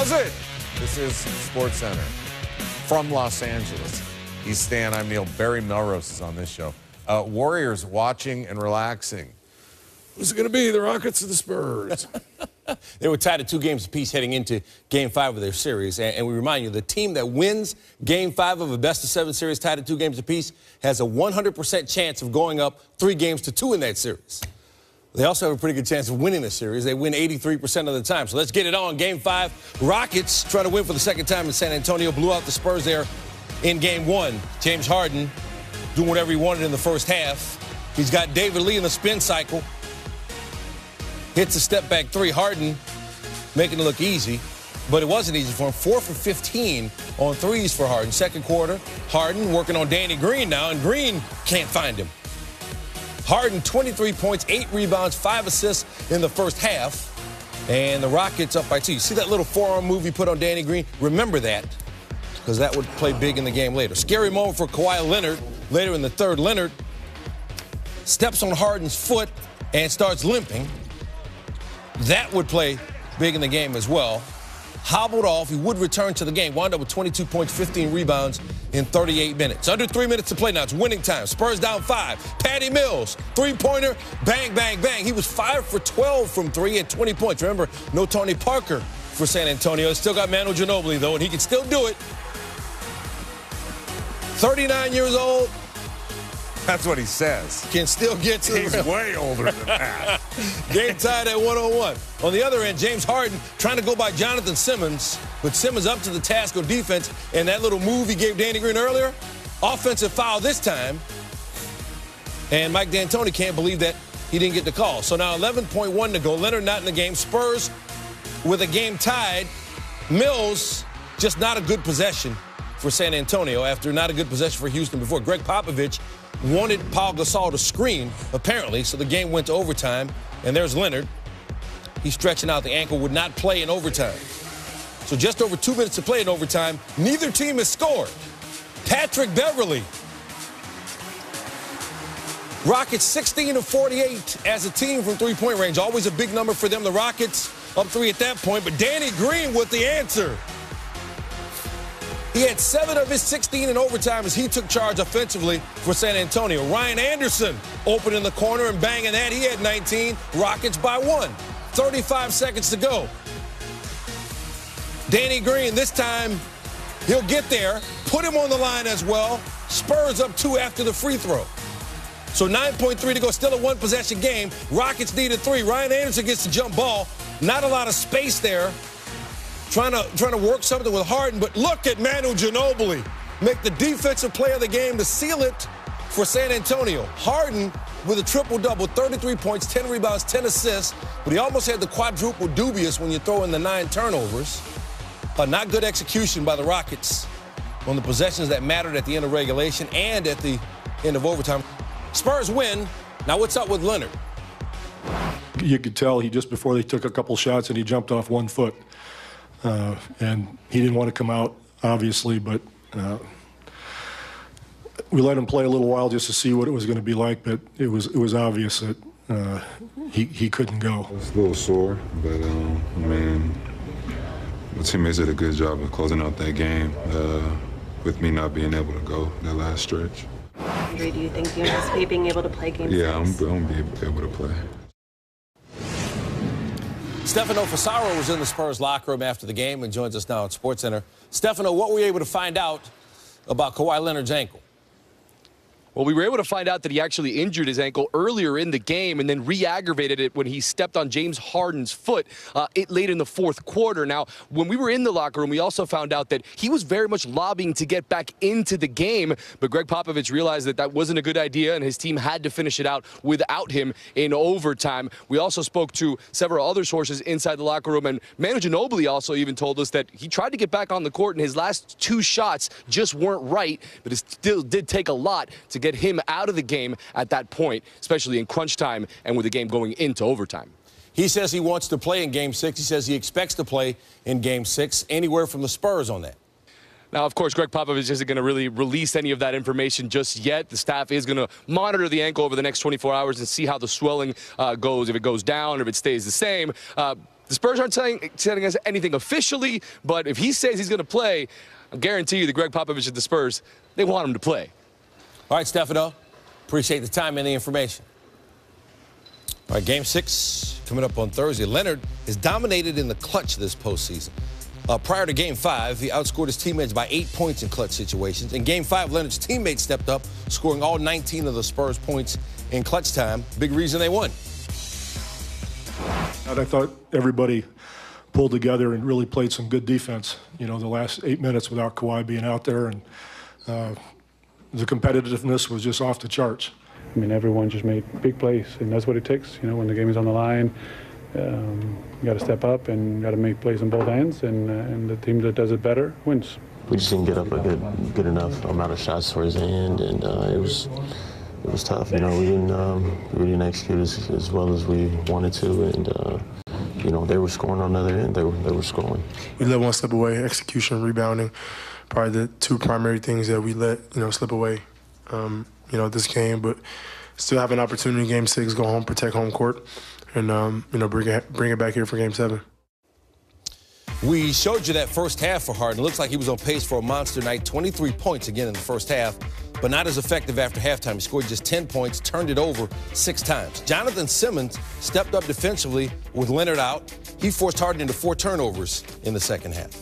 How's it? This is Sports Center from Los Angeles. He's Stan, I'm Neil. Barry Melrose is on this show. Warriors watching and relaxing. Who's it going to be, the Rockets or the Spurs? They were tied at 2 games apiece heading into Game 5 of their series. And we remind you, the team that wins Game 5 of a best-of-7 series tied at 2 games apiece has a 100% chance of going up 3 games to 2 in that series. They also have a pretty good chance of winning the series. They win 83% of the time. So let's get it on. Game 5, Rockets try to win for the second time in San Antonio. Blew out the Spurs there in Game 1. James Harden doing whatever he wanted in the first half. He's got David Lee in the spin cycle. Hits a step-back 3. Harden making it look easy, but it wasn't easy for him. 4 for 15 on threes for Harden. Second quarter, Harden working on Danny Green now, and Green can't find him. Harden, 23 points, 8 rebounds, 5 assists in the first half. And the Rockets up by 2. You see that little forearm move he put on Danny Green? Remember that, because that would play big in the game later. Scary moment for Kawhi Leonard. Later in the third, Leonard steps on Harden's foot and starts limping. That would play big in the game as well. Hobbled off. He would return to the game. Wound up with 22 points, 15 rebounds in 38 minutes. Under 3 minutes to play now. It's winning time. Spurs down 5. Patty Mills, three-pointer, bang, bang, bang. He was 5 for 12 from 3 at 20 points. Remember, no Tony Parker for San Antonio. Still got Manu Ginobili, though, and he can still do it. 39 years old. That's what he says. Can still get to He's way older than that. Game tied at 101. On the other end, James Harden trying to go by Jonathan Simmons, but Simmons up to the task of defense, and that little move he gave Danny Green earlier, offensive foul this time, and Mike D'Antoni can't believe that he didn't get the call. So now 11.1 to go. Leonard not in the game. Spurs with a game tied. Mills, just not a good possession for San Antonio after not a good possession for Houston before. Greg Popovich wanted Paul Gasol to screen, apparently, so the game went to overtime. And there's Leonard. He's stretching out the ankle, would not play in overtime. So just over 2 minutes to play in overtime. Neither team has scored. Patrick Beverley. Rockets 16 of 48 as a team from three-point range. Always a big number for them. The Rockets up 3 at that point, but Danny Green with the answer. He had 7 of his 16 in overtime as he took charge offensively for San Antonio. Ryan Anderson open in the corner and banging that. He had 19. Rockets by 1. 35 seconds to go. Danny Green, this time he'll get there. Put him on the line as well. Spurs up 2 after the free throw. So 9.3 to go. Still a 1-possession game. Rockets needed 3. Ryan Anderson gets the jump ball. Not a lot of space there. Trying to work something with Harden, but look at Manu Ginobili make the defensive play of the game to seal it for San Antonio. Harden with a triple-double, 33 points, 10 rebounds, 10 assists, but he almost had the quadruple dubious when you throw in the 9 turnovers. Not good execution by the Rockets on the possessions that mattered at the end of regulation and at the end of overtime. Spurs win. Now what's up with Leonard? You could tell he just before they took a couple shots and he jumped off 1 foot. And he didn't want to come out, obviously, but we let him play a little while just to see what it was going to be like, but it was obvious that he couldn't go. I was a little sore, but, I mean, the teammates did a good job of closing out that game with me not being able to go that last stretch. Andre, do you think you anticipate being able to play Game 6? Yeah, I'm going to be able to play. Stefano Fasaro was in the Spurs locker room after the game and joins us now at SportsCenter. Stefano, what were you able to find out about Kawhi Leonard's ankle? Well, we were able to find out that he actually injured his ankle earlier in the game and then re-aggravated it when he stepped on James Harden's foot late in the fourth quarter. Now, when we were in the locker room, we also found out that he was very much lobbying to get back into the game, but Greg Popovich realized that that wasn't a good idea, and his team had to finish it out without him in overtime. We also spoke to several other sources inside the locker room, and Manu Ginobili also even told us that he tried to get back on the court, and his last 2 shots just weren't right, but it still did take a lot to get him out of the game at that point, especially in crunch time and with the game going into overtime. He says he wants to play in Game 6. He says he expects to play in Game 6. Anywhere from the Spurs on that? Now, of course, Greg Popovich isn't going to really release any of that information just yet. The staff is going to monitor the ankle over the next 24 hours and see how the swelling goes, if it goes down, if it stays the same. The Spurs aren't telling us anything officially, but if he says he's going to play, I guarantee you the Greg Popovich at the Spurs, they want him to play. All right, Stefano, appreciate the time and the information. All right, Game 6 coming up on Thursday. Leonard is dominated in the clutch this postseason. Prior to Game 5, he outscored his teammates by 8 points in clutch situations. In Game 5, Leonard's teammates stepped up, scoring all 19 of the Spurs' points in clutch time. Big reason they won. And I thought everybody pulled together and really played some good defense, you know, the last 8 minutes without Kawhi being out there. And the competitiveness was just off the charts. I mean, everyone just made big plays, and that's what it takes. You know, when the game is on the line, you got to step up and got to make plays on both ends, and the team that does it better wins. We just didn't get up a good enough amount of shots towards the end, and it was tough. You know, we didn't execute as well as we wanted to, and you know, they were scoring on the other end. They were scoring. We let one slip away: execution, rebounding. Probably the two primary things that we let slip away. You know, this game, but still have an opportunity in Game 6, go home, protect home court, and bring it back here for Game 7. We showed you that first half for Harden. It looks like he was on pace for a monster night. 23 points again in the first half, but not as effective after halftime. He scored just 10 points, turned it over 6 times. Jonathan Simmons stepped up defensively with Leonard out. He forced Harden into 4 turnovers in the second half.